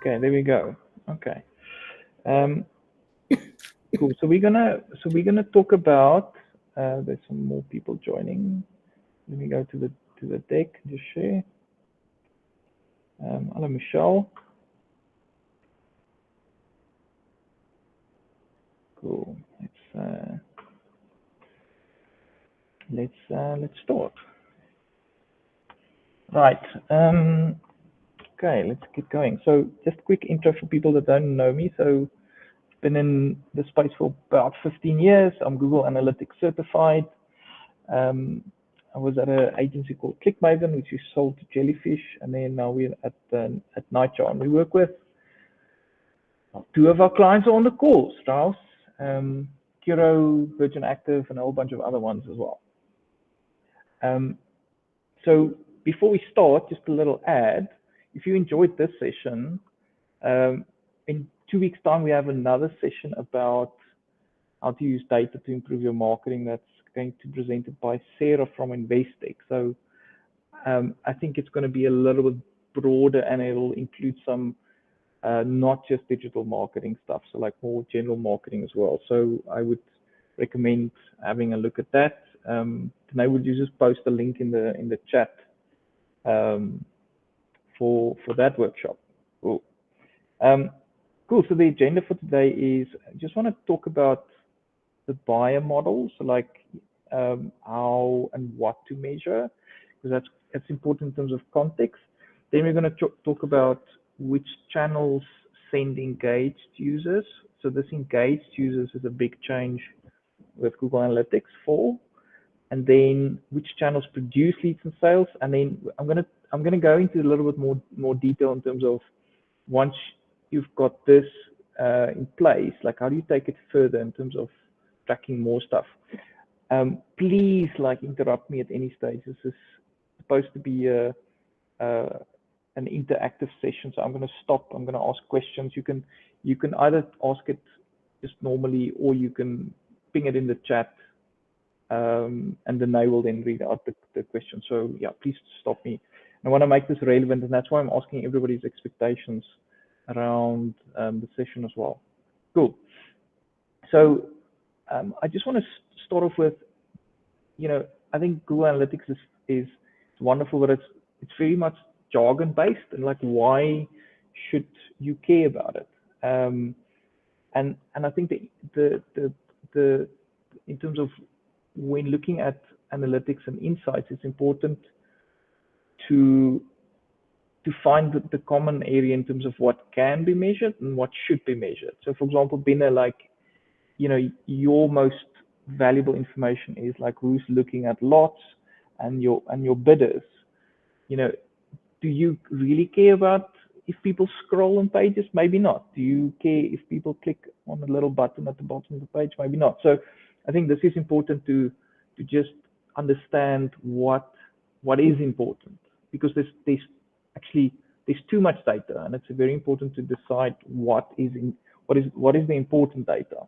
Okay, there we go. Okay. Cool. So we're gonna talk about. There's some more people joining. Let me go to the deck. Just share. Hello, Michelle. Cool. Let's start. Right. Okay, let's get going. So just a quick intro for people that don't know me. So I've been in the space for about 15 years. I'm Google Analytics certified. I was at an agency called ClickMaven, which we sold to Jellyfish, and then now we're at NightJarr. And we work with two of our clients are on the call, Strauss, Curo, Virgin Active, and a whole bunch of other ones as well. So before we start, just a little ad. If you enjoyed this session, in 2 weeks' time, we have another session about how to use data to improve your marketing. That's going to be presented by Sarah from Investec. So I think it's going to be a little bit broader, and it'll include some not just digital marketing stuff, so like more general marketing as well. So I would recommend having a look at that. Tonight, would you just post a link in the chat for that workshop? Cool. Cool. So the agenda for today is I just want to talk about the buyer model, so like how and what to measure, because that's important in terms of context. Then we're going to talk about which channels send engaged users. So this engaged users is a big change with Google Analytics 4. And then which channels produce leads and sales. And then I'm gonna go into a little bit more detail in terms of once you've got this in place, like how do you take it further in terms of tracking more stuff. Please like interrupt me at any stage. This is supposed to be an interactive session, so I'm going to stop. I'm going to ask questions. You can either ask it just normally, or you can ping it in the chat, and then I will then read out the question. So yeah, please stop me. I want to make this relevant, and that's why I'm asking everybody's expectations around the session as well. Cool. So I just want to start off with, I think Google Analytics is wonderful, but it's very much jargon based, and like why should you care about it? And I think the in terms of when looking at analytics and insights, it's important to find the common area in terms of what can be measured and what should be measured. So for example, Bina, like, your most valuable information is like who's looking at lots and your bidders. Do you really care about if people scroll on pages? Maybe not. Do you care if people click on a little button at the bottom of the page? Maybe not. So I think this is important to just understand what is important, because there's too much data, and it's very important to decide what is the important data.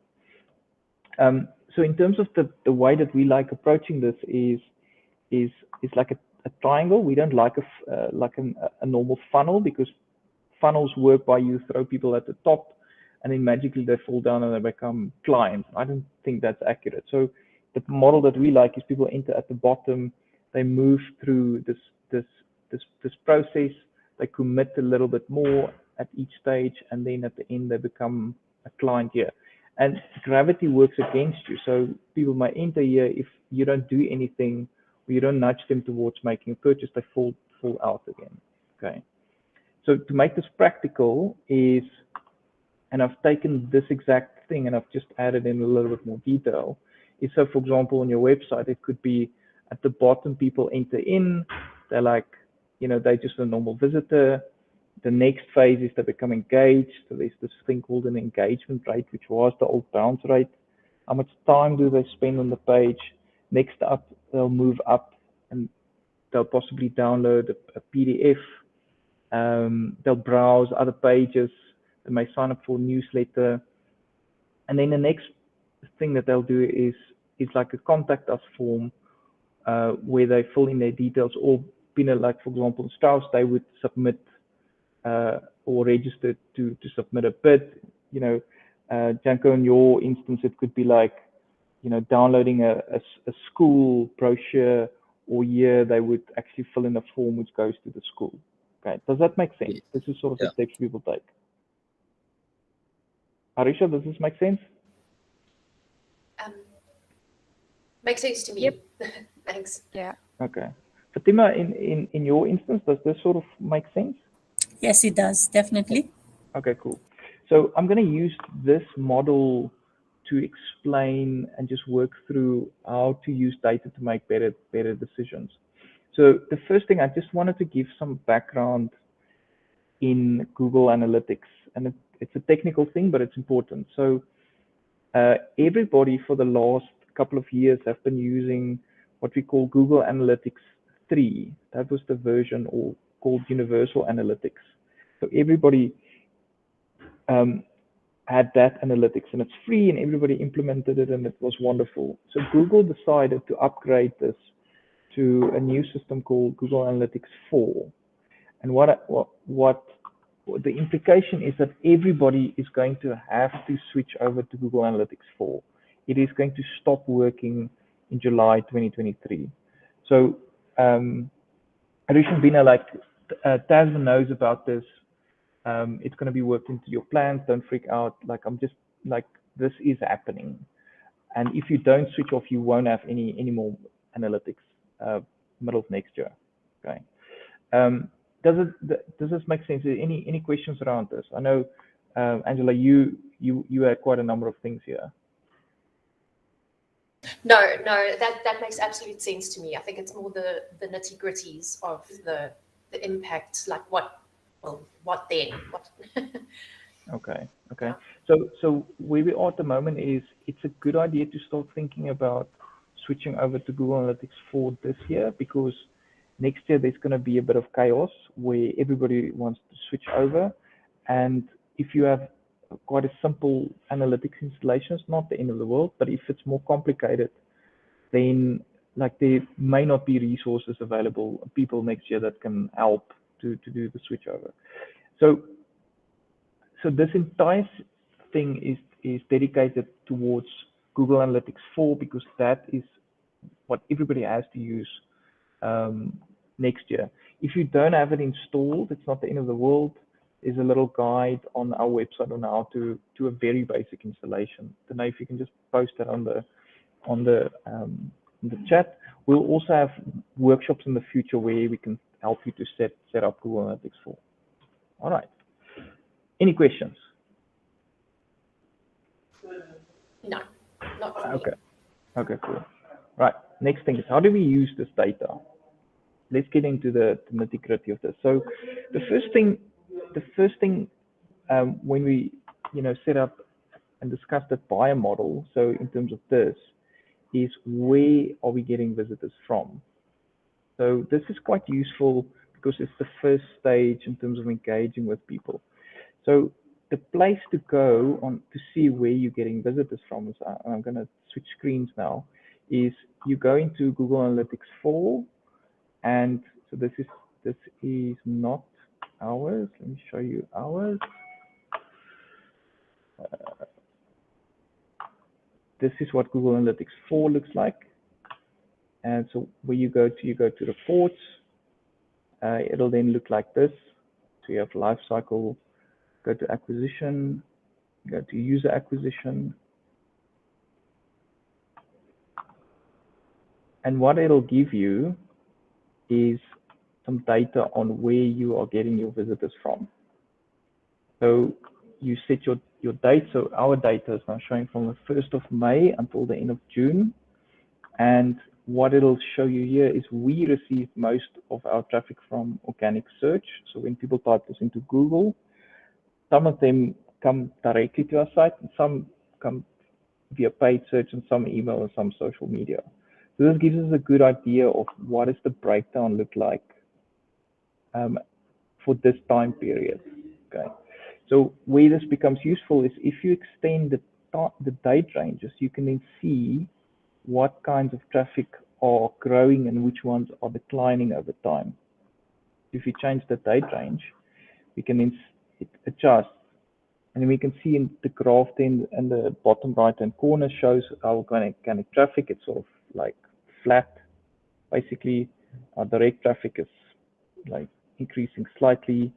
So in terms of the way that we like approaching this is like a triangle. We don't like a normal funnel, because funnels work by you throw people at the top and then magically they fall down and they become clients. I don't think that's accurate. So the model that we like is people enter at the bottom, they move through this process, they commit a little bit more at each stage, and then at the end they become a client here. And gravity works against you. So people might enter here, if you don't do anything, or you don't nudge them towards making a purchase, they fall out again. Okay. So to make this practical is, and I've taken this exact thing and I've just added in a little bit more detail, is so for example on your website, it could be at the bottom, people enter in, they're like, they're just a normal visitor. The next phase is they become engaged. So there's this thing called an engagement rate, which was the old bounce rate. How much time do they spend on the page? Next up, they'll move up and they'll possibly download a PDF. They'll browse other pages. They may sign up for a newsletter. And then the next thing that they'll do is like a contact us form, where they fill in their details, or like for example, Strauss, they would submit or registered to submit a bid. Janko, in your instance, it could be like, downloading a school brochure, or here they would actually fill in a form which goes to the school. Okay, does that make sense? This is sort of the steps we will take. Arisha, does this make sense? Makes sense to me. Yep. Thanks. Yeah. Okay. Fatima, in your instance, does this sort of make sense? Yes, it does, definitely. Okay, cool. So I'm going to use this model to explain and just work through how to use data to make better decisions. So the first thing, I just wanted to give some background in Google Analytics, and it's a technical thing, but it's important. So everybody for the last couple of years have been using what we call Google Analytics 3. That was the version, or called Universal Analytics. So everybody had that analytics, and it's free, and everybody implemented it, and it was wonderful. So Google decided to upgrade this to a new system called Google Analytics 4. And what the implication is that everybody is going to have to switch over to Google Analytics 4. It is going to stop working in July 2023. So Arisha Bina, like Tasman knows about this. It's going to be worked into your plans. Don't freak out. Like, I'm just like, this is happening. And if you don't switch off, you won't have any more analytics middle of next year. Okay. Does this make sense? Any questions around this? I know, Angela, you had quite a number of things here. No, that makes absolute sense to me. I think it's more the nitty-gritties of the impact, like what then? Okay. So where we are at the moment is, it's a good idea to start thinking about switching over to Google Analytics 4 this year, because next year there's going to be a bit of chaos where everybody wants to switch over. And if you have quite a simple analytics installation, it's not the end of the world. But if it's more complicated, then like there may not be resources available, people next year that can help to do the switch over. So this entire thing is dedicated towards Google Analytics 4, because that is what everybody has to use next year. If you don't have it installed, it's not the end of the world. There's a little guide on our website on how to do a very basic installation. Then if you can just post that on the chat. We'll also have workshops in the future where we can help you to set up Google Analytics 4. All right. Any questions? No, not for me. Okay, cool. Right. Next thing is, how do we use this data? Let's get into the nitty-gritty of this. So the first thing when we set up and discuss the buyer model, so in terms of this, is where are we getting visitors from? So this is quite useful because it's the first stage in terms of engaging with people. So the place to go on to see where you're getting visitors from is, I'm going to switch screens now, is you go into Google Analytics 4, and so this is not ours. Let me show you ours. This is what Google Analytics 4 looks like. And so where you go to reports, it'll then look like this. So you have life cycle, go to acquisition, go to user acquisition. And what it'll give you is some data on where you are getting your visitors from. So you set your date. So our data is now showing from the 1st of May until the end of June. And what it'll show you here is we receive most of our traffic from organic search. So when people type this into Google, some of them come directly to our site, and some come via paid search, and some email, and some social media. So this gives us a good idea of what does the breakdown look like for this time period. Okay. So where this becomes useful is if you extend the date ranges, you can then see what kinds of traffic are growing and which ones are declining over time. If you change the date range, we can then adjust. And then we can see in the graph then in the bottom right hand corner shows our organic traffic. It's sort of like flat. Basically, our direct traffic is like increasing slightly.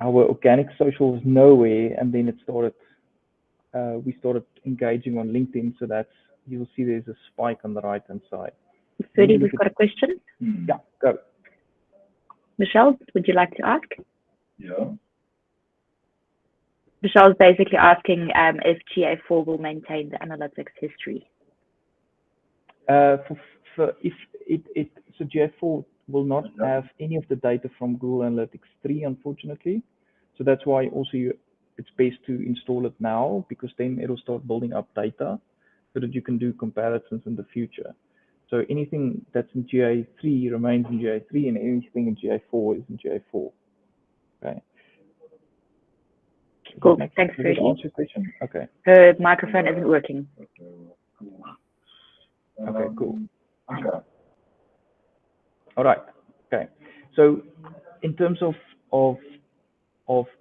Our organic social was nowhere, and then it started. We started engaging on LinkedIn, so that's, you'll see there's a spike on the right hand side. Freddie, we've got a question. Yeah, go. Michelle, would you like to ask? Yeah. Michelle's basically asking if GA4 will maintain the analytics history. So GA4 will not have any of the data from Google Analytics 3, unfortunately. So that's why also it's best to install it now, because then it'll start building up data so that you can do comparisons in the future. So anything that's in GA3 remains in GA3, and anything in GA4 is in GA4. Okay. Cool. Thanks, Freddie. Freddie. Answer your question? Okay. Her microphone isn't working. Okay, cool. Okay. All right. Okay. So in terms of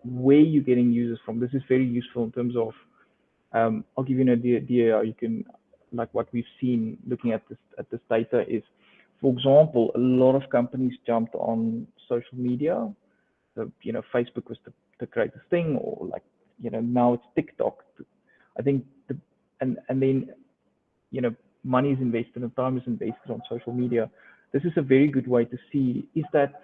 where you're getting users from, this is very useful in terms of, I'll give you an idea how you can, like what we've seen looking at this data is, for example, a lot of companies jumped on social media. So, Facebook was the greatest thing, or like, now it's TikTok. I think and then, money is invested and time is invested on social media. This is a very good way to see, is that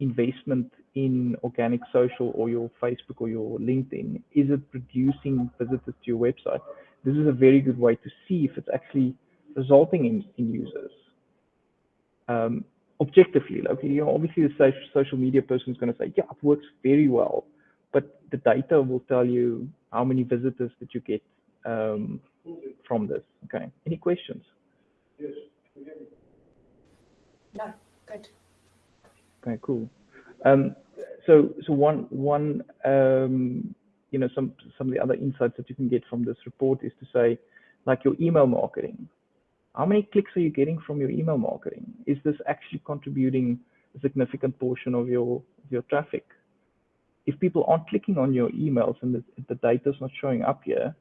investment in organic social or your Facebook or your LinkedIn, is it producing visitors to your website? This is a very good way to see if it's actually resulting in users. Objectively, okay, obviously the social media person is going to say, yeah, it works very well, but the data will tell you how many visitors that you get from this. Okay, any questions? No, good. Okay, cool. So one some of the other insights that you can get from this report is to say, like your email marketing. How many clicks are you getting from your email marketing? Is this actually contributing a significant portion of your traffic? If people aren't clicking on your emails and the data is not showing up here,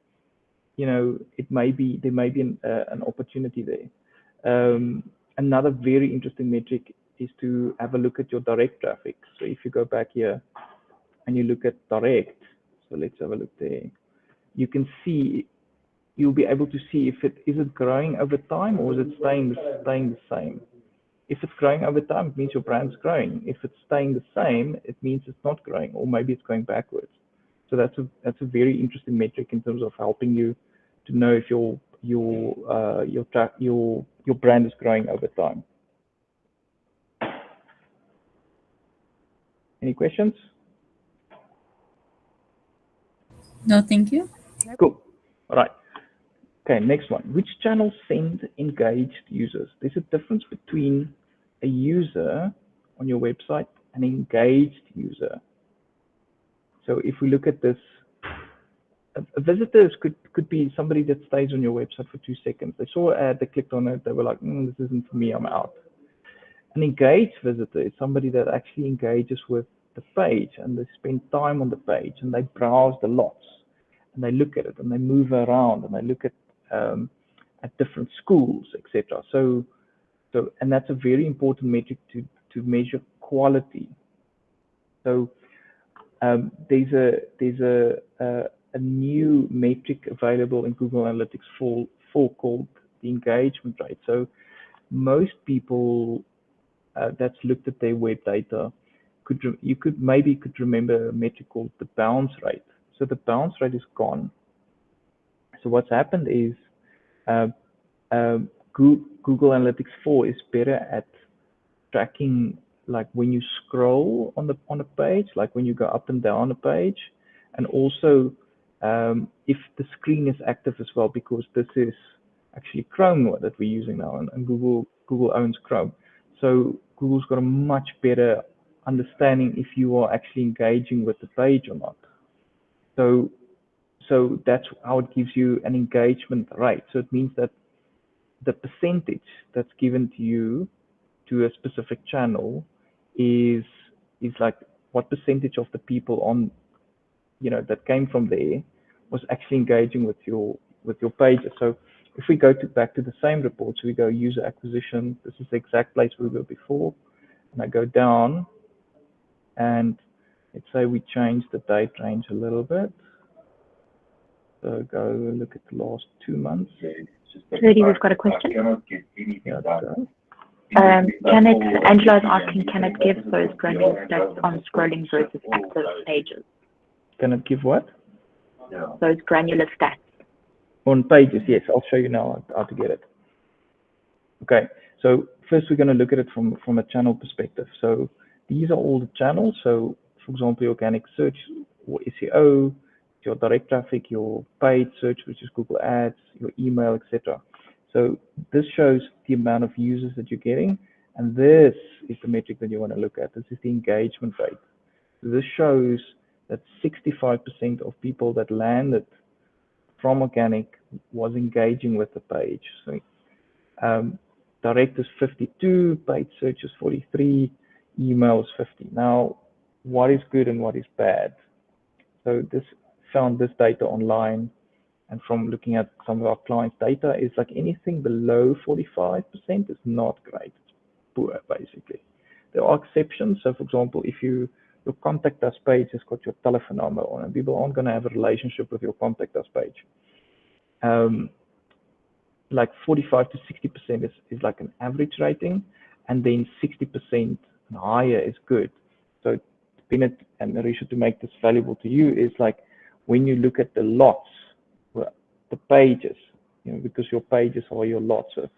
there may be an opportunity there. Another very interesting metric is to have a look at your direct traffic. So if you go back here and you look at direct, so let's have a look there. You can see, you'll be able to see if is it growing over time or is it staying the same. If it's growing over time, it means your brand's growing. If it's staying the same, it means it's not growing, or maybe it's going backwards. So that's a very interesting metric in terms of helping you to know if your brand is growing over time. Any questions? No, thank you. Cool. All right. Okay, next one. Which channels send engaged users? There's a difference between a user on your website and an engaged user. So if we look at this, a visitor could be somebody that stays on your website for 2 seconds. They saw an ad, they clicked on it, they were like, this isn't for me, I'm out. An engaged visitor is somebody that actually engages with the page and they spend time on the page and they browse the lots and they look at it and they move around and they look at different schools, etc. So and that's a very important metric to measure quality. So there's a new metric available in Google Analytics 4 called the engagement rate. So most people that's looked at their web data could remember a metric called the bounce rate. So the bounce rate is gone. So what's happened is Google Analytics 4 is better at tracking, like when you scroll on a page, like when you go up and down a page, and also if the screen is active as well, because this is actually Chrome that we're using now, and Google owns Chrome. So Google's got a much better understanding if you are actually engaging with the page or not. So that's how it gives you an engagement rate. So it means that the percentage that's given to you to a specific channel is like what percentage of the people on, that came from there was actually engaging with your pages. So if we go back to the same report, so we go user acquisition, this is the exact place we were before, and I go down, and let's say we change the date range a little bit. So go look at the last 2 months. Rudy, we've got a question. Angela is asking, can it give those granular stats on scrolling versus active pages? Can it give what? Those granular stats. On pages, yes. I'll show you now how to get it. Okay, so first we're going to look at it from a channel perspective. So these are all the channels. So for example, organic search or SEO, your direct traffic, your paid search, which is Google Ads, your email, etc. So this shows the amount of users that you're getting, and this is the metric that you want to look at. This is the engagement rate. So this shows that 65% of people that landed from organic was engaging with the page. So direct is 52, paid search is 43, email is 50. Now, what is good and what is bad? So this found this data online, and from looking at some of our clients' data, is like anything below 45% is not great. It's poor, basically. There are exceptions. So for example, if your contact us page has got your telephone number on, and people aren't going to have a relationship with your contact us page. Like 45 to 60% is like an average rating, and then 60% and higher is good. So Bennett and Marisha, to make this valuable to you, is like when you look at the lots, the pages, because your pages are your lots. So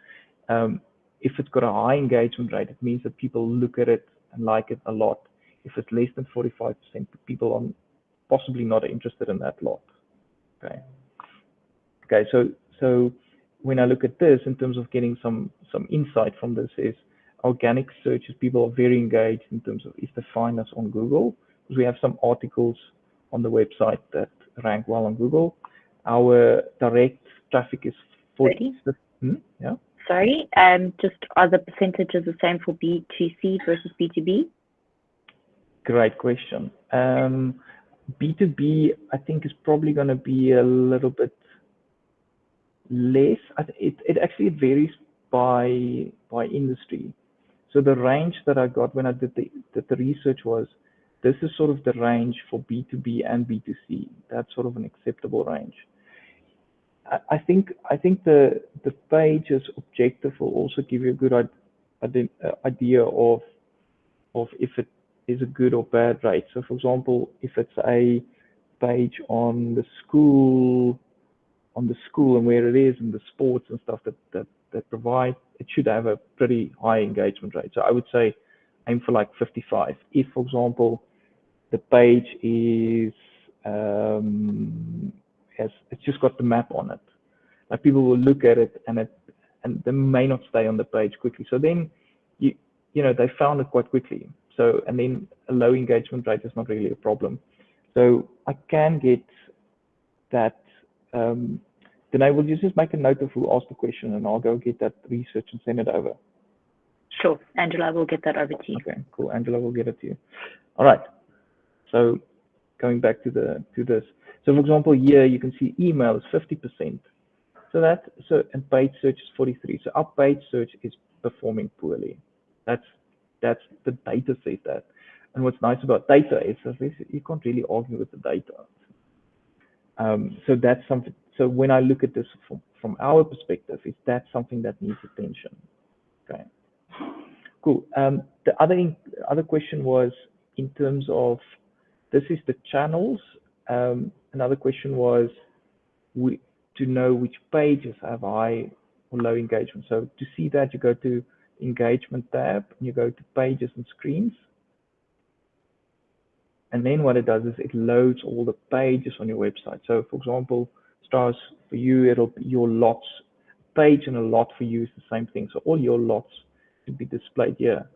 if it's got a high engagement rate, it means that people look at it and like it a lot. If it's less than 45%, people are possibly not interested in that lot. Okay, so when I look at this in terms of getting some insight from this, is organic searches, people are very engaged in terms of if they find us on Google, because we have some articles on the website that rank well on Google. Our direct traffic is 40. Yeah. Sorry, just are the percentages the same for B2C versus B2B? Great question. B2B, I think, is probably going to be a little bit less. It actually varies by industry. So the range that I got when I did the research was, this is sort of the range for B2B and B2C. That's sort of an acceptable range. I think the page's objective will also give you a good idea of if it is a good or bad rate. So for example, if it's a page on the school and where it is and the sports and stuff that provide, it should have a pretty high engagement rate. So I would say aim for like 55. If, for example, the page is it's just got the map on it, like people will look at it and they may not stay on the page quickly. So then they found it quite quickly. So, and then a low engagement rate is not really a problem. So I can get that. Then I will just make a note of who asked the question, and I'll go get that research and send it over. Sure, Angela will get that over to you. Okay, cool. Angela will get it to you. All right. So going back to this. So for example, here you can see email is 50%. And paid search is 43. So our paid search is performing poorly. That's the data says that. And what's nice about data is that you can't really argue with the data. So that's something. So when I look at this from our perspective, is that something that needs attention? Okay. Cool. The other question was in terms of, this is the channels. Another question was to know which pages have high or low engagement. So to see that, you go to engagement tab and you go to pages and screens. And then what it does is it loads all the pages on your website. So for example, stars for you, it'll be your lots. Page and a lot for you is the same thing. So all your lots should be displayed here.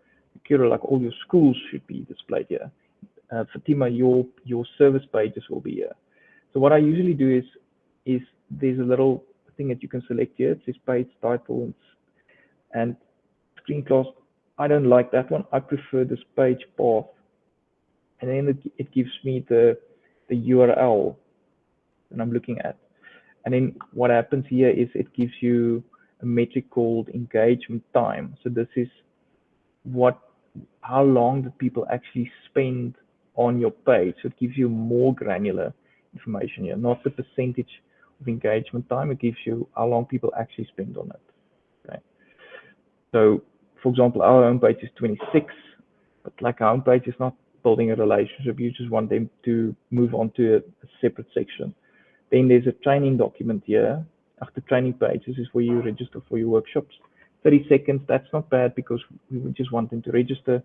Kira, like all your schools should be displayed here. Fatima, your service pages will be here. So what I usually do is there's a little thing that you can select here. It says page title and screen class. I don't like that one. I prefer this page path and then it gives me the URL that I'm looking at. And then what happens here is it gives you a metric called engagement time. So this is how long did people actually spend on your page. So it gives you more granular information here, not the percentage of engagement time. It gives you how long people actually spend on it. Okay. So, for example, our homepage is 26, but like our homepage is not building a relationship. You just want them to move on to a separate section. Then there's a training document here. After training pages is where you register for your workshops. 30 seconds, that's not bad because we would just want them to register.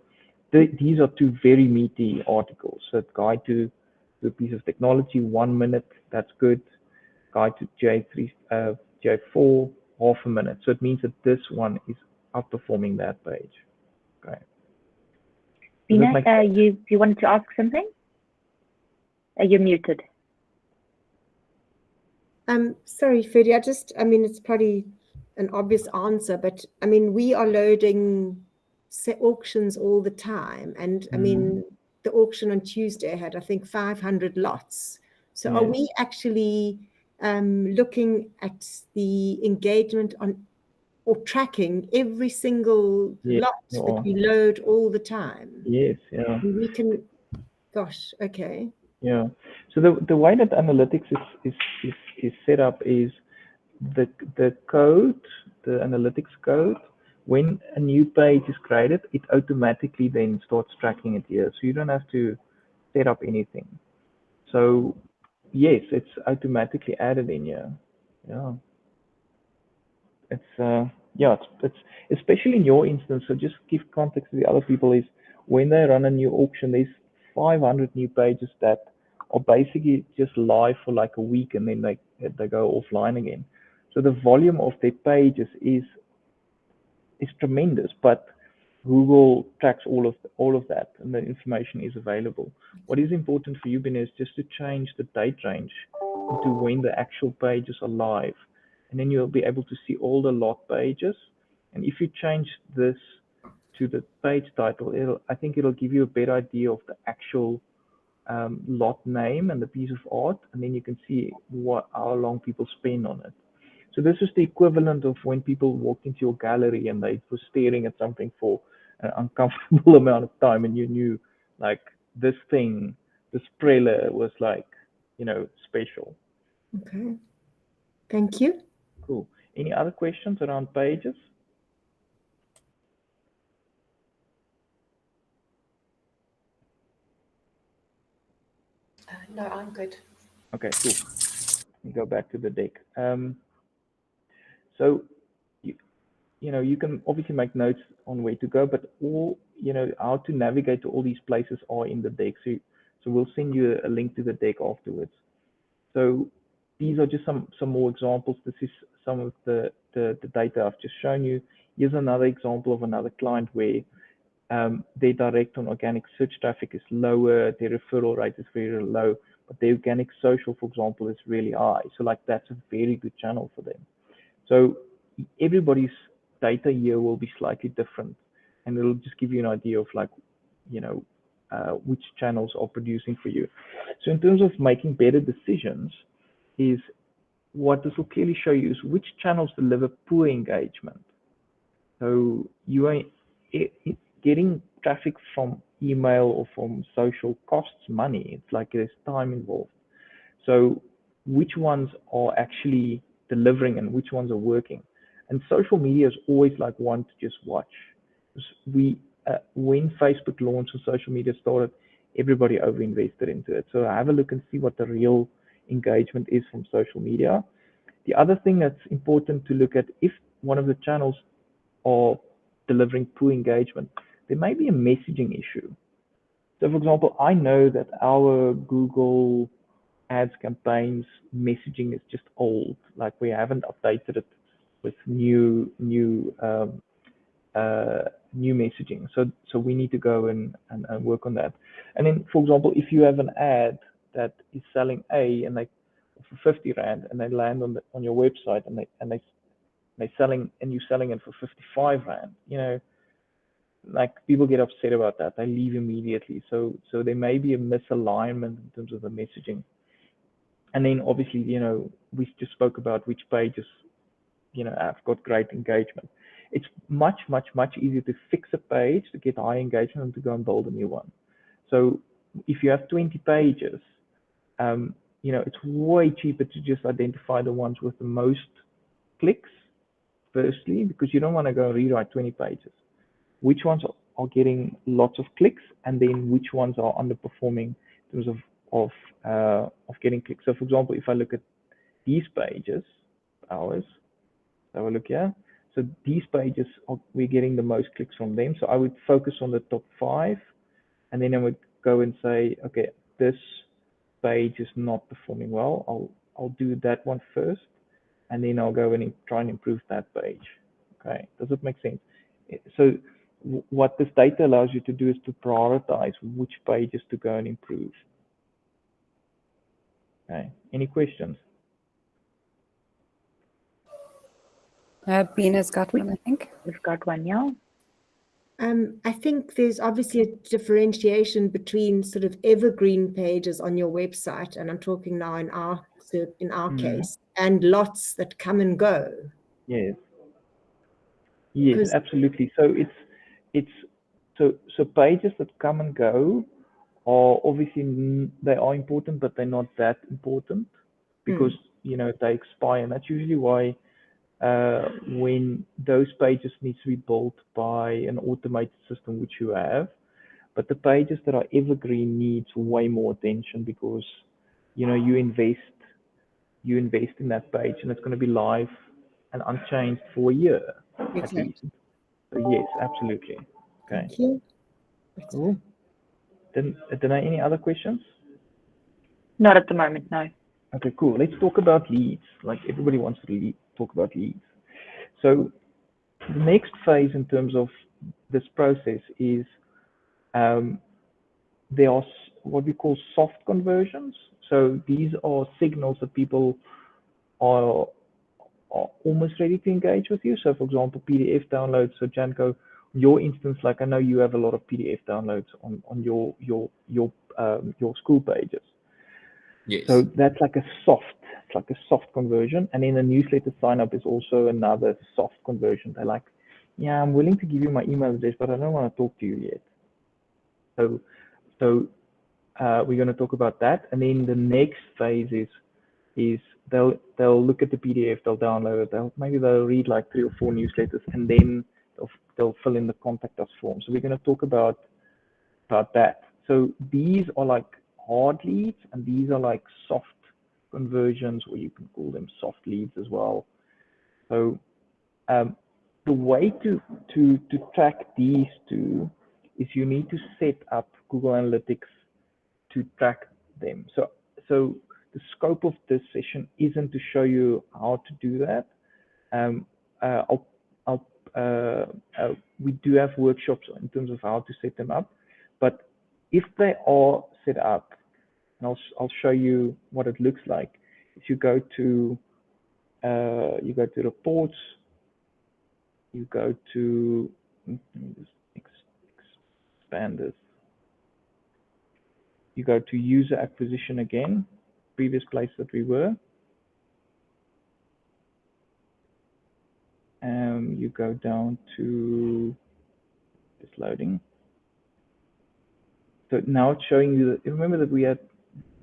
These are two very meaty articles. So guide to a piece of technology, 1 minute, that's good. Guide to GA4, half a minute. So it means that this one is outperforming that page. Okay. Bina, you wanted to ask something? You're muted. Sorry, Ferdy, I mean, it's probably an obvious answer, but I mean, we are loading auctions all the time. And I mean, the auction on Tuesday had, I think, 500 lots. So are we actually looking at the engagement on or tracking every single lot that we load all the time? Yes, yeah. We can, gosh, okay. Yeah. So the way that analytics is set up is the code, the analytics code, when a new page is created, it automatically then starts tracking it here. So you don't have to set up anything. So yes, it's automatically added in here. Yeah. It's especially in your instance. So just give context to the other people is when they run a new auction, there's 500 new pages that are basically just live for like a week and then they go offline again. So the volume of their pages is tremendous, but Google tracks all of that and the information is available. What is important for you, Ben, is just to change the date range into when the actual pages are live. And then you'll be able to see all the lot pages. And if you change this to the page title, I think it'll give you a better idea of the actual lot name and the piece of art. And then you can see how long people spend on it. So this is the equivalent of when people walked into your gallery and they were staring at something for an uncomfortable amount of time, and you knew like this thing, this prela was like, special. Okay. Thank you. Cool. Any other questions around pages? No, I'm good. Okay, cool. Let me go back to the deck. So you can obviously make notes on where to go, but how to navigate to all these places are in the deck. So we'll send you a link to the deck afterwards. So these are just some more examples. This is some of the data I've just shown you. Here's another example of another client where their direct on organic search traffic is lower, their referral rate is very low, but their organic social, for example, is really high. So like that's a very good channel for them. So everybody's data here will be slightly different, and it'll just give you an idea of like, which channels are producing for you. So in terms of making better decisions, is what this will clearly show you is which channels deliver poor engagement. So you are getting traffic from email or from social costs money. It's like there's time involved. So which ones are actually delivering and which ones are working? And social media is always like one to just watch. When Facebook launched and social media started, everybody overinvested into it. So have a look and see what the real engagement is from social media. The other thing that's important to look at, if one of the channels are delivering poor engagement, there may be a messaging issue. So for example, I know that our Google ads campaigns messaging is just old, like we haven't updated it with new messaging. So we need to go and work on that. And then, for example, if you have an ad that is selling A and they for 50 Rand and they land on your website and they're selling and you're selling it for 55 Rand, like people get upset about that. They leave immediately. So there may be a misalignment in terms of the messaging. And then obviously, we just spoke about which pages, have got great engagement. It's much, much, much easier to fix a page to get high engagement than to go and build a new one. So if you have 20 pages, it's way cheaper to just identify the ones with the most clicks, firstly, because you don't want to go and rewrite 20 pages. Which ones are getting lots of clicks, and then which ones are underperforming in terms of getting clicks. So, for example, if I look at these pages, ours, have a look here. So these pages, we're getting the most clicks from them. So I would focus on the top 5, and then I would go and say, okay, this page is not performing well. I'll do that one first, and then I'll go and try and improve that page. Okay, does it make sense? So what this data allows you to do is to prioritize which pages to go and improve. Okay, any questions? Bina's got one, I think. We've got one, yeah. I think there's obviously a differentiation between sort of evergreen pages on your website, and I'm talking now in our case, and lots that come and go. Yes. Yes, absolutely. So so pages that come and go are obviously, they are important, but they're not that important because they expire, and that's usually why when those pages need to be built by an automated system, which you have, but the pages that are evergreen needs way more attention because you invest in that page, and it's going to be live and unchanged for a year at least. So yes, absolutely. Okay. Thank you. Cool. Then, any other questions? Not at the moment, no. Okay, cool. Let's talk about leads. Like everybody wants to talk about leads. So the next phase in terms of this process is there are what we call soft conversions. So these are signals that people are almost ready to engage with you. So for example, PDF downloads. So Janko, your instance, like I know you have a lot of PDF downloads on your school pages. Yes. So that's like a soft conversion. And then a newsletter sign up is also another soft conversion. They're like, yeah, I'm willing to give you my email address, but I don't want to talk to you yet. So we're going to talk about that. And then the next phase is they'll look at the PDF, they'll download it, maybe they'll read like 3 or 4 newsletters, and then they'll fill in the contact us form. So we're going to talk about that. So these are like hard leads, and these are like soft conversions, or you can call them soft leads as well. So the way to track these two is you need to set up Google Analytics to track them. So the scope of this session isn't to show you how to do that. We do have workshops in terms of how to set them up, but if they are set up, and I'll show you what it looks like. If you go to reports, you go to, let me just expand this. You go to user acquisition again, previous place that we were. You go down to just loading. So now it's showing you that, remember that we had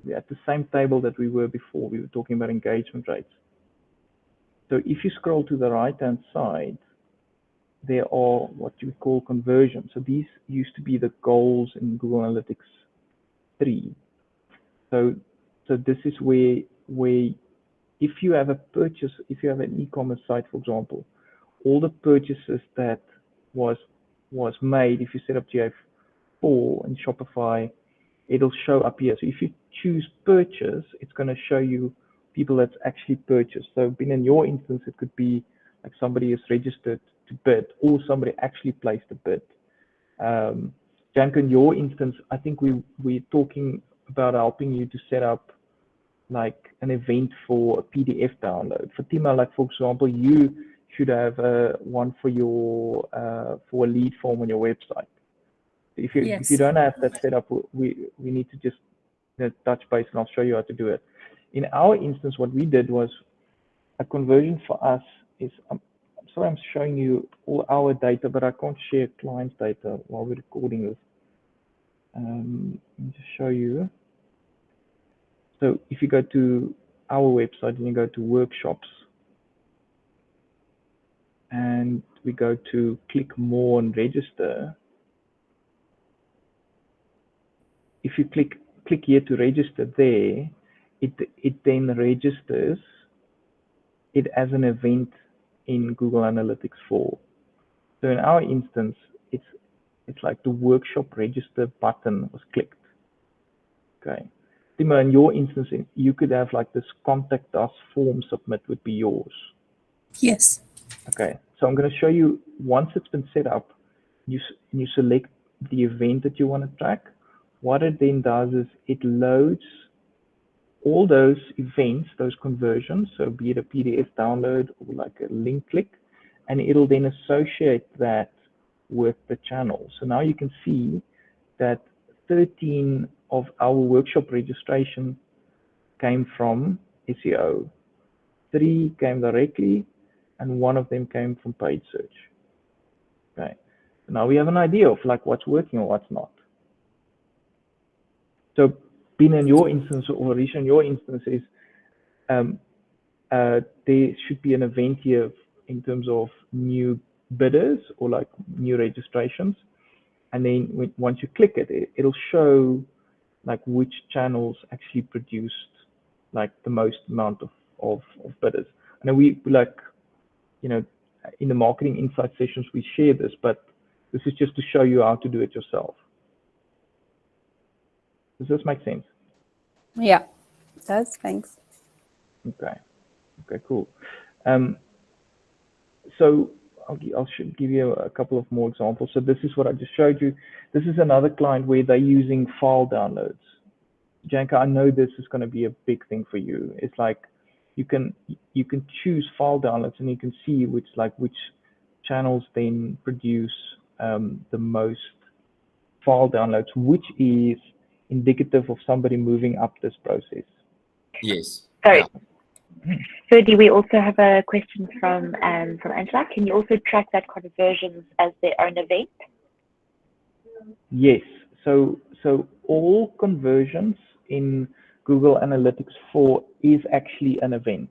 the same table that we were before. We were talking about engagement rates. So if you scroll to the right-hand side, there are what you call conversions. So these used to be the goals in Google Analytics 3. So this is where if you have a purchase, if you have an e-commerce site, for example, all the purchases that was made, if you set up GA4 in Shopify, it'll show up here. So if you choose purchase, it's going to show you people that's actually purchased. So in your instance, it could be like somebody is registered to bid, or somebody actually placed a bid. Janko, in your instance, I think we're talking about helping you to set up like an event for a PDF download. For Tima, like for example, you should have one for your for a lead form on your website. If you don't have that set up, we need to just touch base, and I'll show you how to do it. In our instance, what we did was a conversion for us is. I'm sorry, I'm showing you all our data, but I can't share clients' data while we're recording this. Let me just show you. So if you go to our website and you go to workshops, and we go to click more and register. If you click here to register there, it then registers it as an event in Google Analytics 4. So in our instance, it's like the workshop register button was clicked. Okay. Timo, in your instance, you could have like this contact us form submit would be yours. Yes. Okay. So I'm going to show you, once it's been set up, you select the event that you want to track. What it then does is it loads all those events, those conversions, so be it a PDF download or like a link click, and it'll then associate that with the channel. So now you can see that 13 of our workshop registration came from SEO, 3 came directly, and 1 of them came from paid search. Okay, so now we have an idea of like what's working or what's not. So Pina, in your instance, or Risha, in your instance, is there should be an event here in terms of new bidders or like new registrations, and then once you click it, it'll show like which channels actually produced like the most amount of bidders. And then we like, you know, in the marketing insight sessions we share this, but this is just to show you how to do it yourself. Does this make sense? Yeah, it does. Thanks. Okay. Okay, cool. So I'll give you a couple of more examples. So this is what I just showed you. This is another client where they're using file downloads. Janka, I know this is going to be a big thing for you. It's like you can choose file downloads, and you can see which channels then produce the most file downloads, which is indicative of somebody moving up this process. Yes. Sorry. Yeah. Ferdy, we also have a question from Angela. Can you also track that conversions as their own event? Yes. So all conversions in Google Analytics 4 is actually an event.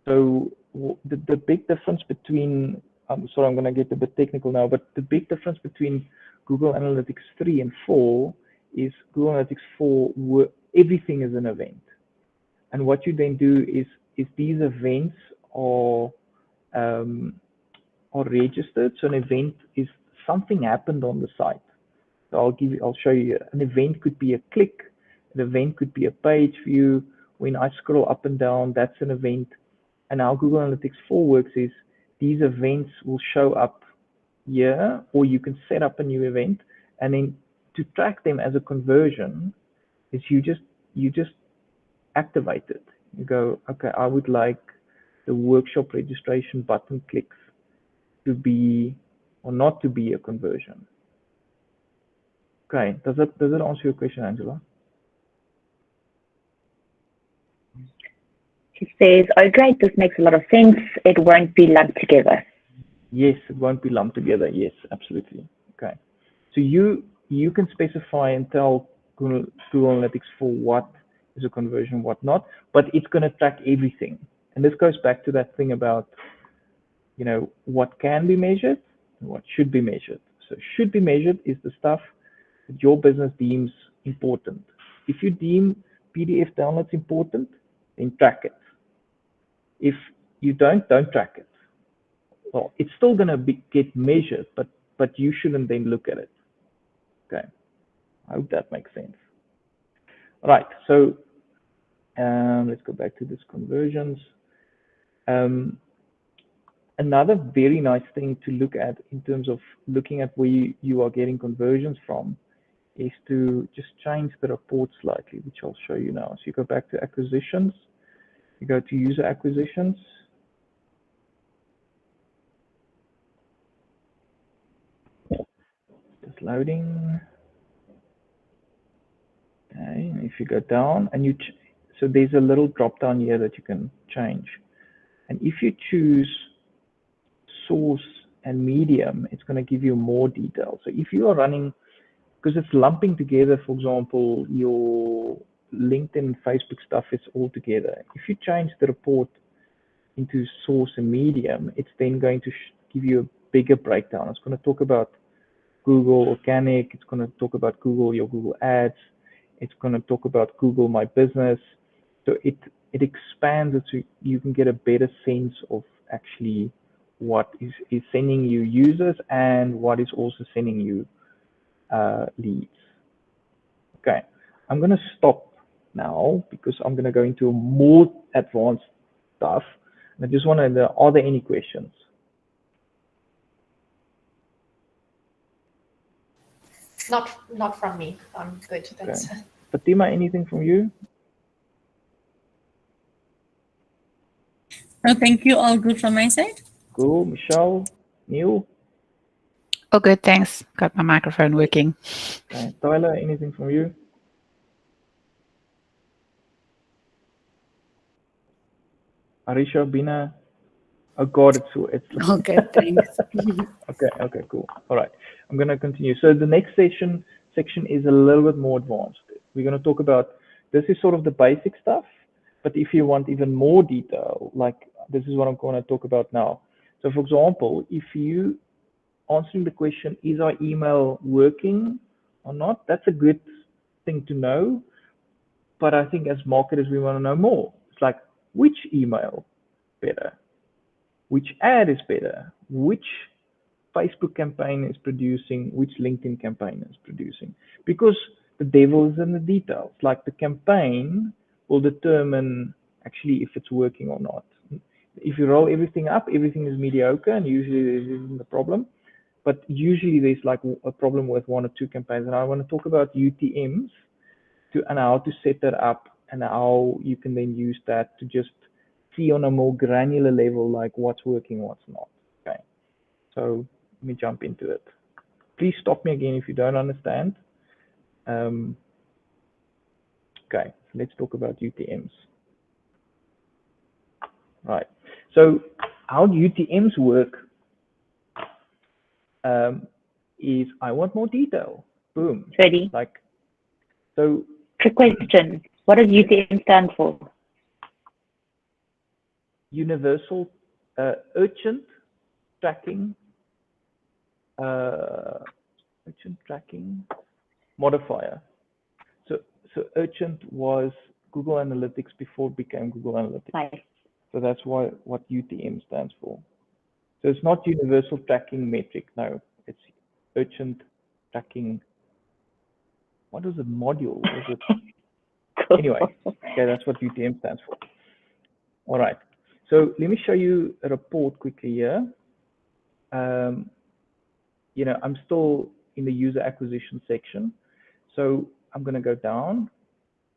So the big difference between, sorry, I'm going to get a bit technical now, but the big difference between Google Analytics 3 and 4 is Google Analytics 4, everything is an event. And what you then do is these events are registered. So an event is something happened on the site. So I'll show you. An event could be a click. An event could be a page view. When I scroll up and down, that's an event. And how Google Analytics 4 works is these events will show up here, or you can set up a new event, and then to track them as a conversion is you just activate it. You go, okay, I would like the workshop registration button clicks to be or not to be a conversion. Okay, does it answer your question, Angela? She says, oh great, this makes a lot of sense. It won't be lumped together. Yes, it won't be lumped together. Yes, absolutely. Okay. So you can specify and tell Google Analytics 4 what is a conversion, what not, but it's going to track everything. And this goes back to that thing about, you know, what can be measured and what should be measured. So should be measured is the stuff that your business deems important. If you deem PDF downloads important, then track it. If you don't track it. Well, it's still going to get measured, but you shouldn't then look at it. Okay, I hope that makes sense. All right, so let's go back to this conversions. Another very nice thing to look at in terms of looking at where you are getting conversions from is to just change the report slightly, which I'll show you now. So you go back to acquisitions, you go to user acquisitions, loading. Okay, and if you go down and so there's a little drop down here that you can change. And if you choose source and medium, it's going to give you more detail. So if you are running, because it's lumping together, for example, your LinkedIn and Facebook stuff is all together. If you change the report into source and medium, it's then going to give you a bigger breakdown. It's going to talk about Google Organic. It's going to talk about Google, your Google Ads. It's going to talk about Google My Business. So it expands it so you can get a better sense of actually what is sending you users and what is also sending you leads. Okay, I'm going to stop now because I'm going to go into more advanced stuff. And I just want to know, are there any questions? Not from me. I'm good. Thanks. Okay. Fatima, anything from you? No, thank you. All good from my side. Cool. Michelle, Neil? Oh, good. Thanks. Got my microphone working. Okay. Tyler, anything from you? Arisha, Bina? Oh God, it's All good. Thanks. okay, cool. All right, I'm going to continue. So the next section is a little bit more advanced. We're going to talk about, this is sort of the basic stuff, but if you want even more detail, like this is what I'm going to talk about now. So for example, if you answering the question, is our email working or not? That's a good thing to know. But I think as marketers, we want to know more. It's like, which email better? Which ad is better? Which Facebook campaign is producing? Which LinkedIn campaign is producing? Because the devil is in the details. Like the campaign will determine actually if it's working or not. If you roll everything up, everything is mediocre, and usually there isn't a problem. But usually there's like a problem with one or two campaigns. And I want to talk about UTMs and how to set that up and how you can then use that to just see on a more granular level, like what's working, what's not. Okay, so let me jump into it. Please stop me again if you don't understand. Okay, so let's talk about UTMs. Right, so how UTMs work is I want more detail. Boom. Ready? Like, so. Quick question. What does UTM stand for? Universal urgent tracking modifier. So urgent was Google Analytics before it became Google Analytics. Nice. So that's what UTM stands for. So it's not universal tracking metric. No, it's urgent tracking. What was the module? Was it? Cool. Anyway, okay, that's what UTM stands for. All right. So let me show you a report quickly here. You know, I'm still in the user acquisition section. So I'm going to go down.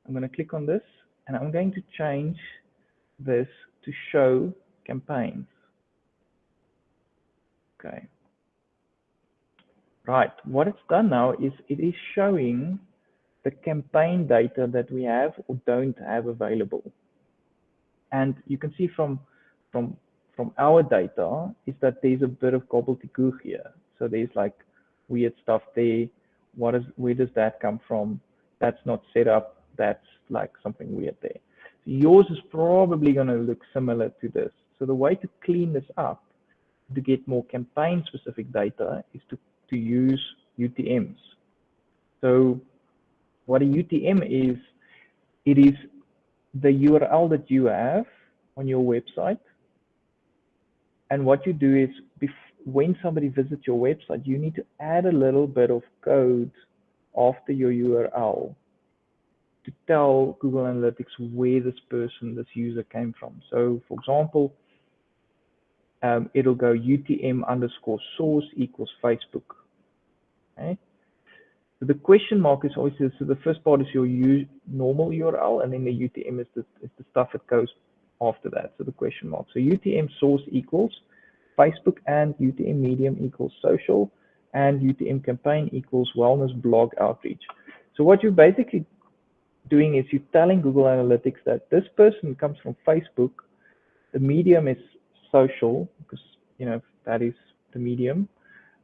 I'm going to click on this, and I'm going to change this to show campaigns. Okay. Right. What it's done now is it is showing the campaign data that we have or don't have available. And you can see from our data is that there's a bit of gobbledygook here. So there's like weird stuff there. Where does that come from? That's not set up. That's like something weird there. So yours is probably going to look similar to this. So the way to clean this up to get more campaign specific data is to use UTMs. So what a UTM is, it is the URL that you have on your website. And what you do is when somebody visits your website, you need to add a little bit of code after your URL to tell Google Analytics where this user came from. So for example, it'll go UTM_source equals Facebook. Okay? So the question mark is always, so the first part is your normal URL, and then the UTM is the stuff that goes after that. So the question mark. So UTM source equals Facebook and UTM medium equals social, and UTM campaign equals wellness blog outreach. So what you're basically doing is you're telling Google Analytics that this person comes from Facebook, the medium is social, because that is the medium,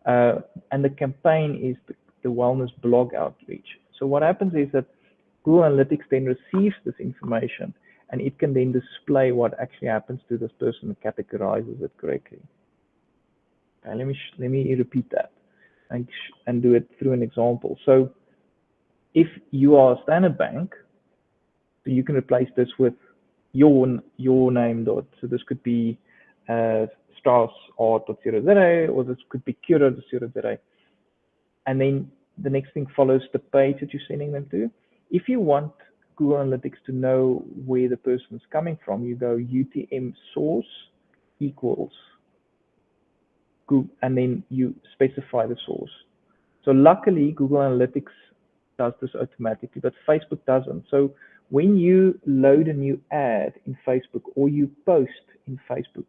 and the campaign is the wellness blog outreach. So what happens is that Google Analytics then receives this information, and it can then display what actually happens to this person and categorizes it correctly. Okay, let me repeat that and do it through an example. So if you are a Standard Bank, so you can replace this with your name dot. So this could be strauss.art.0.za, or this could be cura.0.za. And then the next thing follows the page that you're sending them to. If you want Google Analytics to know where the person is coming from, you go UTM source equals Google, and then you specify the source. So luckily, Google Analytics does this automatically, but Facebook doesn't. So when you load a new ad in Facebook or you post in Facebook,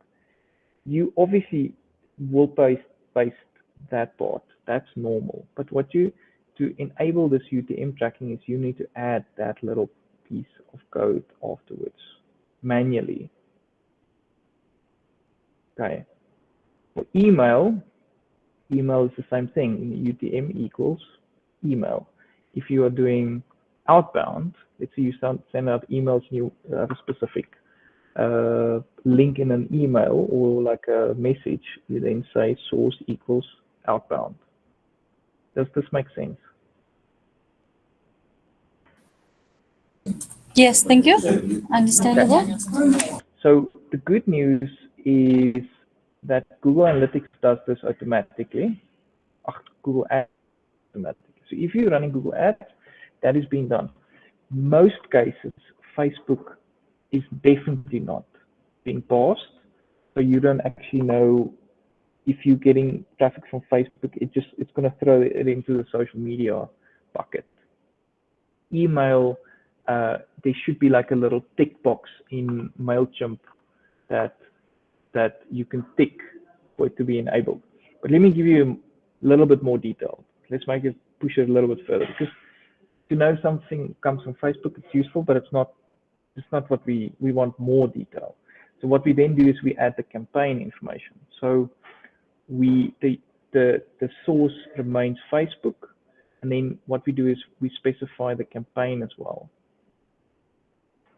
you obviously will paste that part. That's normal. But to enable this UTM tracking is you need to add that little piece of code afterwards manually. Okay. For email is the same thing. UTM equals email. If you are doing outbound, let's say you send out emails and you have a specific link in an email or like a message, you then say source equals outbound. Does this make sense? Yes, thank you. Understandable. Okay. So the good news is that Google Analytics does this automatically. Google Ads automatically. So if you're running Google Ads, that is being done. Most cases, Facebook is definitely not being parsed, so you don't actually know if you're getting traffic from Facebook. It's going to throw it into the social media bucket. Email, there should be like a little tick box in MailChimp that you can tick for it to be enabled. But let me give you a little bit more detail. Let's push it a little bit further, because to know something comes from Facebook, it's useful, but it's not what we want. More detail. So what we then do is we add the campaign information. So the source remains Facebook, and then what we do is we specify the campaign as well.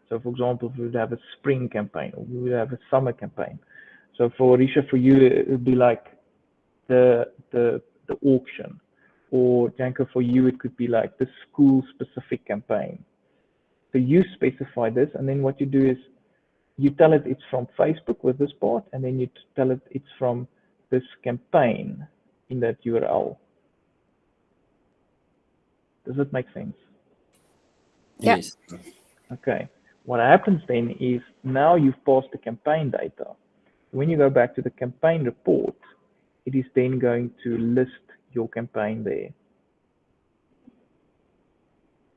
So for example, we would have a spring campaign, or we would have a summer campaign. So for Risha, for you, it would be like the auction, or Janko, for you, it could be like the school specific campaign. So you specify this, and then what you do is you tell it it's from Facebook with this part, and then you tell it it's from this campaign in that URL. Does it make sense? Yes. Okay. What happens then is now you've passed the campaign data. When you go back to the campaign report, it is then going to list your campaign there.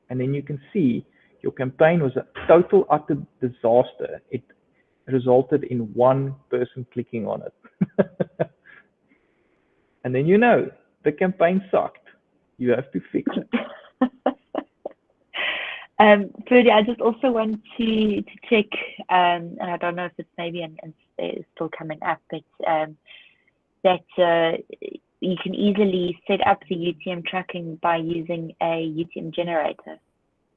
And then you can see your campaign was a total utter disaster. It resulted in one person clicking on it. And then the campaign sucked. You have to fix it. Ferdy, I just also want to check, and I don't know if it's maybe and it's still coming up, but that you can easily set up the UTM tracking by using a UTM generator.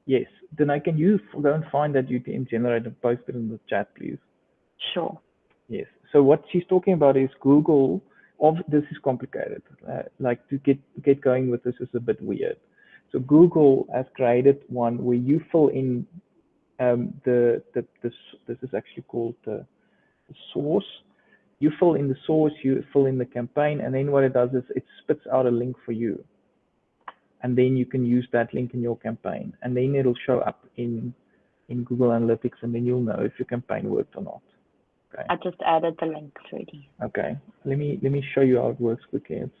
Yes. Then can you go and find that UTM generator and post it in the chat, please? Sure. Yes. So what she's talking about is Google. This is complicated. Like to get going with this is a bit weird. So Google has created one where you fill in this is actually called the source. You fill in the source, you fill in the campaign, and then what it does is it spits out a link for you. And then you can use that link in your campaign, and then it'll show up in Google Analytics, and then you'll know if your campaign worked or not. Okay. I just added the link already. Okay. Let me show you how it works quickly. It's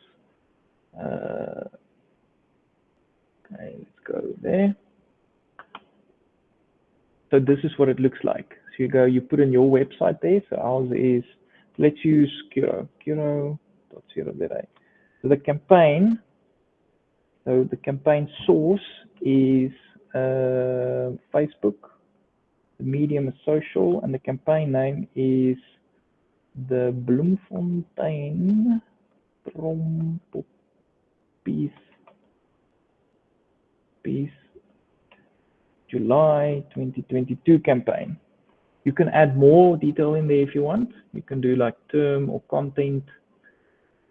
okay, let's go there. So this is what it looks like. So you put in your website there. So ours is, let's use Curo.co.za. So the campaign source is Facebook, the medium is social, and the campaign name is the Bloemfontein Peace July 2022 campaign. You can add more detail in there if you want. You can do like term or content.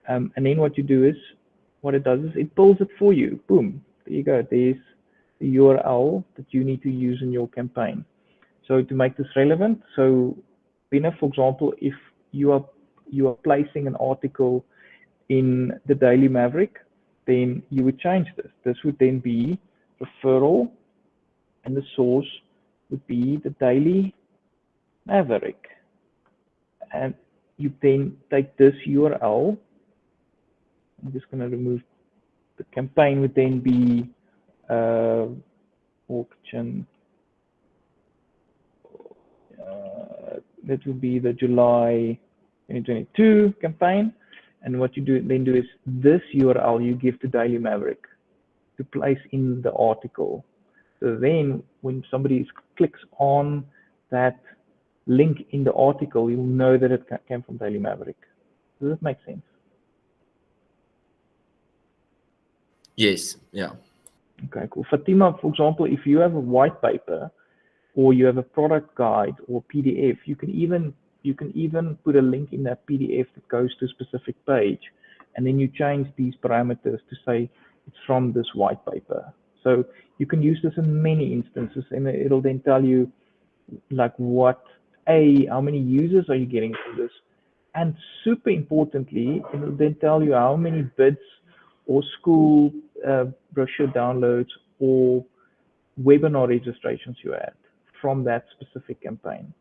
And then what you do is, what it does is it pulls it for you. Boom, there you go. There's the URL that you need to use in your campaign. So to make this relevant, so Bina, for example, if you are placing an article in the Daily Maverick, then you would change this. This would then be referral, and the source would be the Daily Maverick. And you then take this URL. I'm just going to remove the campaign would then be auction. That would be the July 2022 campaign. And what you then do is this URL you give to Daily Maverick to place in the article. So then when somebody clicks on that link in the article, you'll know that it came from Daily Maverick. Does that make sense? Yes, yeah. Okay, cool. Fatima, for example, if you have a white paper or you have a product guide or PDF, you can even put a link in that PDF that goes to a specific page, and then you change these parameters to say it's from this white paper. So you can use this in many instances, and it'll then tell you like how many users are you getting from this, and super importantly, it'll then tell you how many bids or school brochure downloads or webinar registrations you had from that specific campaign.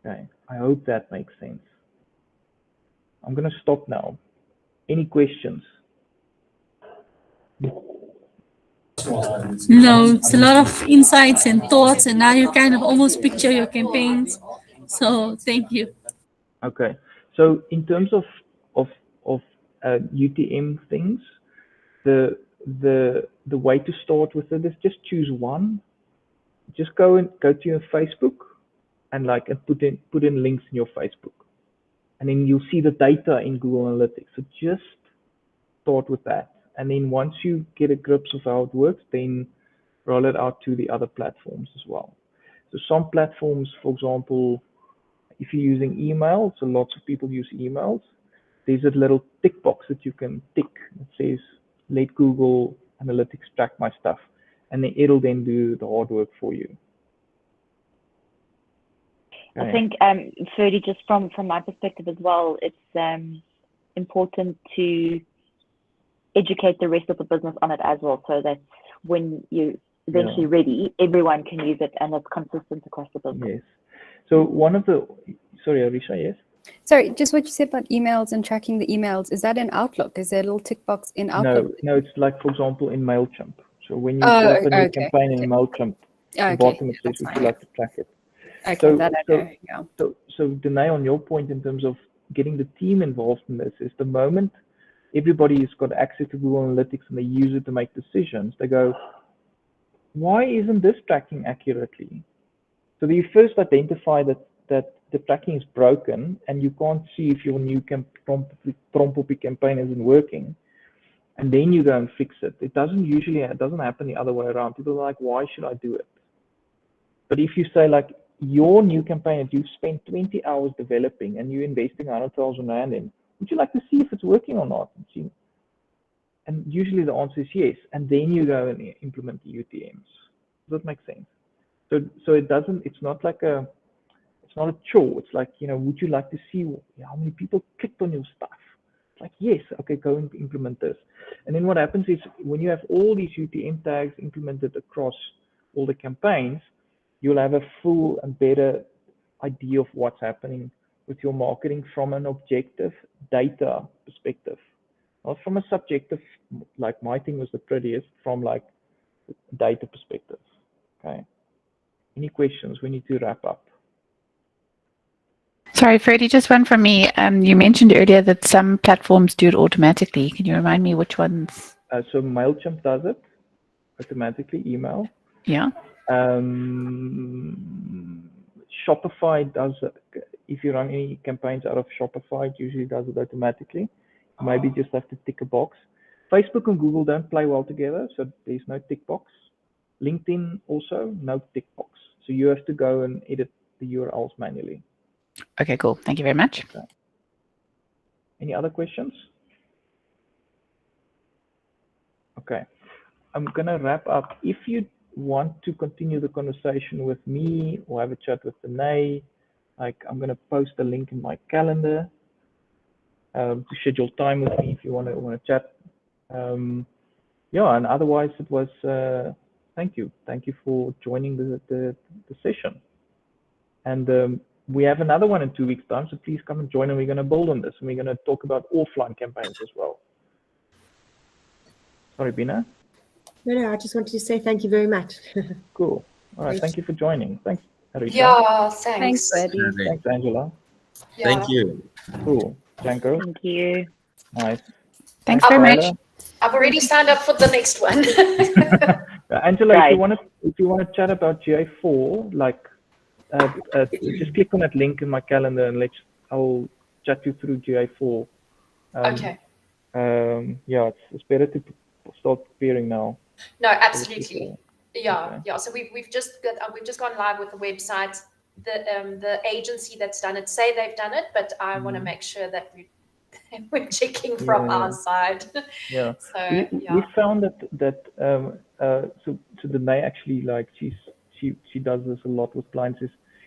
Okay, I hope that makes sense. I'm going to stop now. Any questions? No, it's a lot of insights and thoughts, and now you kind of almost picture your campaigns. So thank you. Okay, so in terms of UTM things, the way to start with it is just choose one. Just go to your Facebook and put in links in your Facebook, and then you'll see the data in Google Analytics. So just start with that, and then once you get a grip of how it works, then roll it out to the other platforms as well. So some platforms, for example, if you're using email, so lots of people use emails, there's a little tick box that you can tick that says, let Google Analytics track my stuff. And then it'll then do the hard work for you. Okay. I think, Ferdy, just from my perspective as well, it's important to educate the rest of the business on it as well, so that when you're eventually ready, everyone can use it and it's consistent across the business. Yes. So one of the, sorry, Arisha, yes? Sorry, just what you said about emails and tracking the emails, is that in Outlook? Is there a little tick box in Outlook? No, it's like, for example, in MailChimp. So when you set up a new campaign in MailChimp, the bottom it says, would you like to track it? Okay, So, that I know, yeah. So Danae, on your point in terms of getting the team involved in this, is the moment everybody has got access to Google Analytics and they use it to make decisions, they go, why isn't this tracking accurately? So you first identify that the tracking is broken and you can't see if your new Trompoppie campaign isn't working, and then you go and fix it. It doesn't happen the other way around. People are like, why should I do it? But if you say like, your new campaign that you've spent 20 hours developing and you're investing 100,000 Rand in, would you like to see if it's working or not? And usually the answer is yes. And then you go and implement the UTMs. Does that make sense? So it's not a chore. It's like, would you like to see how many people clicked on your stuff? It's like, yes, okay, go and implement this. And then what happens is when you have all these UTM tags implemented across all the campaigns, you'll have a full and better idea of what's happening with your marketing from an objective data perspective, not from a subjective, like my thing was the prettiest, from like data perspective. Okay. Any questions? We need to wrap up. Sorry, Freddie, just one from me. You mentioned earlier that some platforms do it automatically. Can you remind me which ones? So MailChimp does it automatically, email. Yeah. Shopify does it. If you run any campaigns out of Shopify, it usually does it automatically. Maybe just have to tick a box. Facebook and Google don't play well together, so there's no tick box. LinkedIn also, no tick box. So you have to go and edit the URLs manually. Okay, cool. Thank you very much. Okay. Any other questions? Okay. I'm going to wrap up. If you want to continue the conversation with me or have a chat with Danae, like I'm going to post a link in my calendar to schedule time with me if you want to chat. Yeah, and otherwise it was thank you for joining the session. And we have another one in 2 weeks' time, so please come and join, and we're going to build on this, and we're going to talk about offline campaigns as well. Sorry, Bina. No, I just wanted to say thank you very much. Cool. All right, Great. thank you for joining. Thanks, Rita. Yeah, thanks. Thanks, Freddie. Thanks, Angela. Yeah. Thank you. Cool. Janko. Thank you. Nice. Thanks very much. Tyler. I've already signed up for the next one. Angela, Right. if you want to chat about GA4, like just click on that link in my calendar and I'll chat you through GA4. Okay. Yeah, it's better to start preparing now. No, absolutely. Yeah, Okay. yeah. So we've just gone live with the website. The agency that's done it say they've done it, but I want to make sure that we're checking from our side. Yeah. So We found that so Danae actually, like she does this a lot with clients.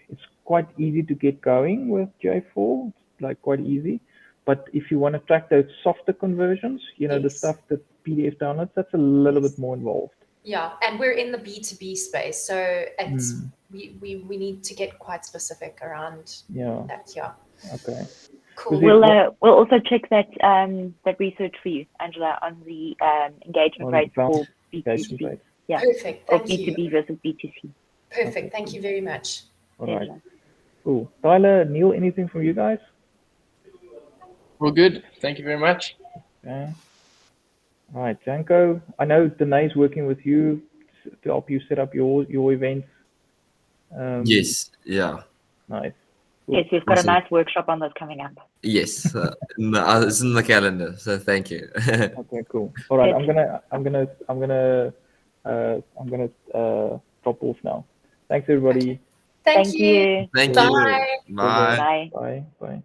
It's quite easy to get going with GA4. It's like quite easy. But if you want to track those softer conversions, you know, the Yes. stuff that PDF downloads, that's a little bit more involved. yeah, and we're in the B2B space, so it's we need to get quite specific around Yeah. that. Yeah. Okay. Cool. We'll also check that that research for you, Angela, on the engagement On rate the for engagement B2B. rate. Yeah. Perfect. Or Thank you. B2B versus B2C. Perfect. Thank you very much. All right. Cool. Tyler, Neil, anything from you guys? We're good. Thank you very much. Okay. All right, Janko. I know Danae's working with you to help you set up your events. Yes. Yeah. Nice. Yes, we've got Awesome. a nice workshop on those coming up. Yes. No, it's in the calendar. So thank you. Okay, cool. All right, Good. I'm gonna drop off now. Thanks, everybody. Thank you. you. Thank Bye. you. Bye. Bye. Bye. Bye.